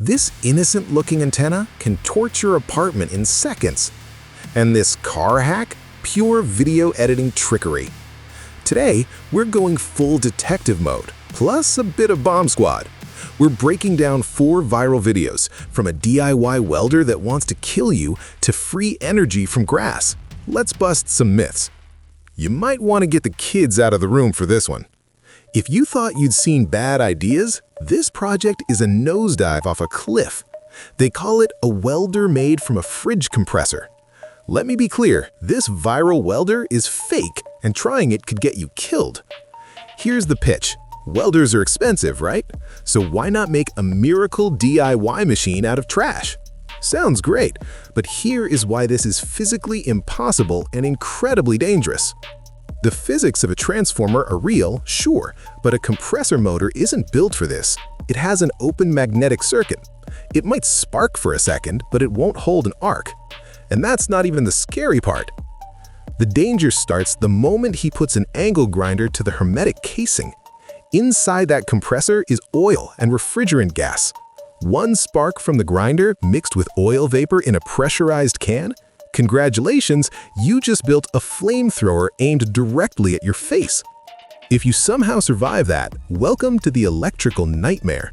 This innocent-looking antenna can torch your apartment in seconds. And this car hack? Pure video editing trickery. Today, we're going full detective mode, plus a bit of bomb squad. We're breaking down 4 viral videos, from a DIY welder that wants to kill you to free energy from grass. Let's bust some myths. You might want to get the kids out of the room for this one. If you thought you'd seen bad ideas, this project is a nosedive off a cliff. They call it a welder made from a fridge compressor. Let me be clear, this viral welder is fake, and trying it could get you killed. Here's the pitch. Welders are expensive, right? So why not make a miracle DIY machine out of trash? Sounds great, but here is why this is physically impossible and incredibly dangerous. The physics of a transformer are real, sure, but a compressor motor isn't built for this. It has an open magnetic circuit. It might spark for a second, but it won't hold an arc. And that's not even the scary part. The danger starts the moment he puts an angle grinder to the hermetic casing. Inside that compressor is oil and refrigerant gas. One spark from the grinder mixed with oil vapor in a pressurized can? Congratulations, you just built a flamethrower aimed directly at your face. If you somehow survive that, welcome to the electrical nightmare.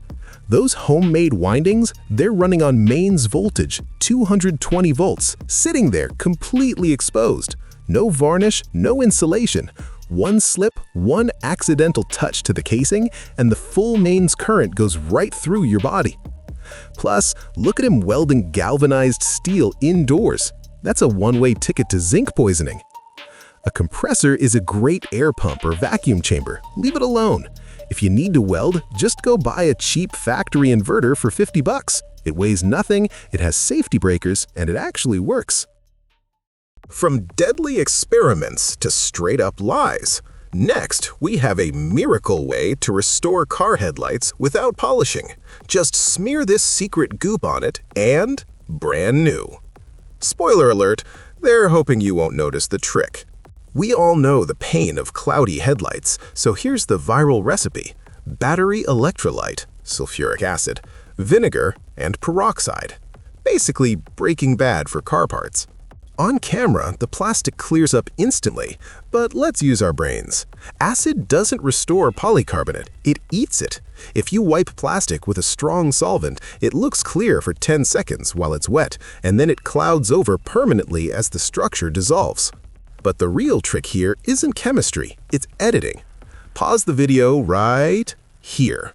Those homemade windings, they're running on mains voltage, 220 volts, sitting there completely exposed. No varnish, no insulation. One slip, one accidental touch to the casing, and the full mains current goes right through your body. Plus, look at him welding galvanized steel indoors. That's a one-way ticket to zinc poisoning. A compressor is a great air pump or vacuum chamber. Leave it alone. If you need to weld, just go buy a cheap factory inverter for $50. It weighs nothing, it has safety breakers, and it actually works. From deadly experiments to straight-up lies. Next, we have a miracle way to restore car headlights without polishing. Just smear this secret goop on it and brand new. Spoiler alert, they're hoping you won't notice the trick. We all know the pain of cloudy headlights, so here's the viral recipe. Battery electrolyte, sulfuric acid, vinegar, and peroxide. Basically, Breaking Bad for car parts. On camera, the plastic clears up instantly, but let's use our brains. Acid doesn't restore polycarbonate, it eats it. If you wipe plastic with a strong solvent, it looks clear for 10 seconds while it's wet, and then it clouds over permanently as the structure dissolves. But the real trick here isn't chemistry, it's editing. Pause the video right here.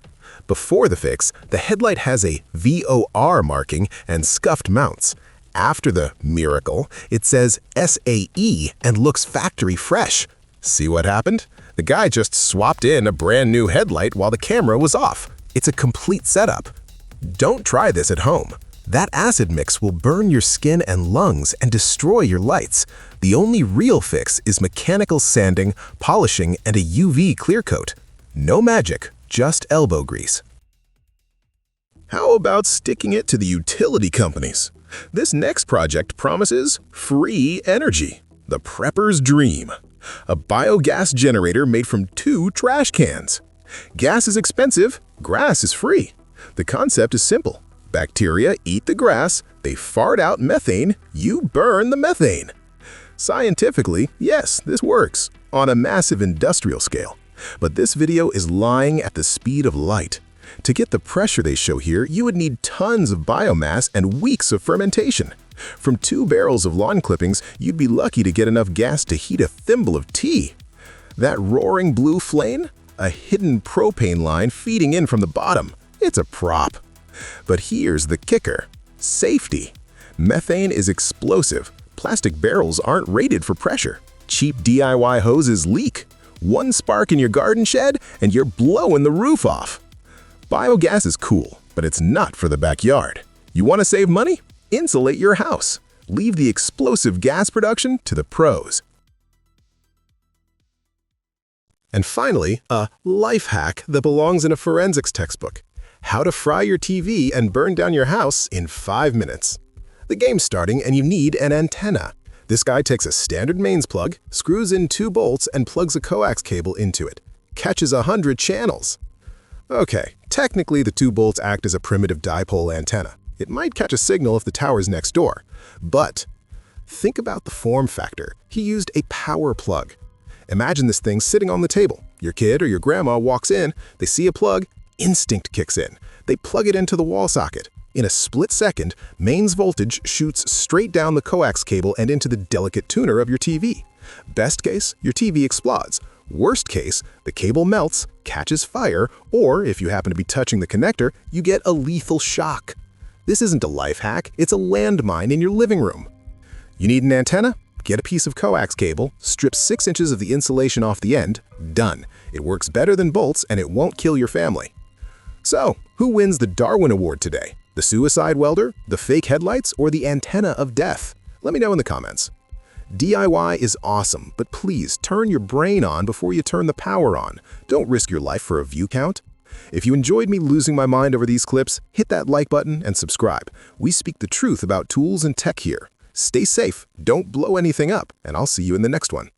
Before the fix, the headlight has a VOR marking and scuffed mounts. After the miracle, it says SAE and looks factory fresh. See what happened? The guy just swapped in a brand new headlight while the camera was off. It's a complete setup. Don't try this at home. That acid mix will burn your skin and lungs and destroy your lights. The only real fix is mechanical sanding, polishing, and a UV clear coat. No magic, just elbow grease. How about sticking it to the utility companies? This next project promises free energy. The prepper's dream. A biogas generator made from 2 trash cans. Gas is expensive, grass is free. The concept is simple. Bacteria eat the grass, they fart out methane, you burn the methane. Scientifically, yes, this works, on a massive industrial scale. But this video is lying at the speed of light. To get the pressure they show here, you would need tons of biomass and weeks of fermentation. From 2 barrels of lawn clippings, you'd be lucky to get enough gas to heat a thimble of tea. That roaring blue flame? A hidden propane line feeding in from the bottom. It's a prop. But here's the kicker. Safety. Methane is explosive. Plastic barrels aren't rated for pressure. Cheap DIY hoses leak. One spark in your garden shed, and you're blowing the roof off. Biogas is cool, but it's not for the backyard. You want to save money? Insulate your house. Leave the explosive gas production to the pros. And finally, a life hack that belongs in a forensics textbook. How to fry your TV and burn down your house in 5 minutes. The game's starting and you need an antenna. This guy takes a standard mains plug, screws in 2 bolts, and plugs a coax cable into it. Catches 100 channels. Okay, Technically, the two bolts act as a primitive dipole antenna. It might catch a signal if the tower's next door. But think about the form factor. He used a power plug. Imagine this thing sitting on the table. Your kid or your grandma walks in, they see a plug, instinct kicks in. They plug it into the wall socket. In a split second, mains voltage shoots straight down the coax cable and into the delicate tuner of your TV. Best case, your TV explodes. Worst case, the cable melts, catches fire, or if you happen to be touching the connector, you get a lethal shock. This isn't a life hack, it's a landmine in your living room. You need an antenna? Get a piece of coax cable, strip 6 inches of the insulation off the end, done. It works better than bolts and it won't kill your family. So, who wins the Darwin Award today? The suicide welder, the fake headlights, or the antenna of death? Let me know in the comments. DIY is awesome, but please turn your brain on before you turn the power on. Don't risk your life for a view count. If you enjoyed me losing my mind over these clips, hit that like button and subscribe. We speak the truth about tools and tech here. Stay safe, don't blow anything up, and I'll see you in the next one.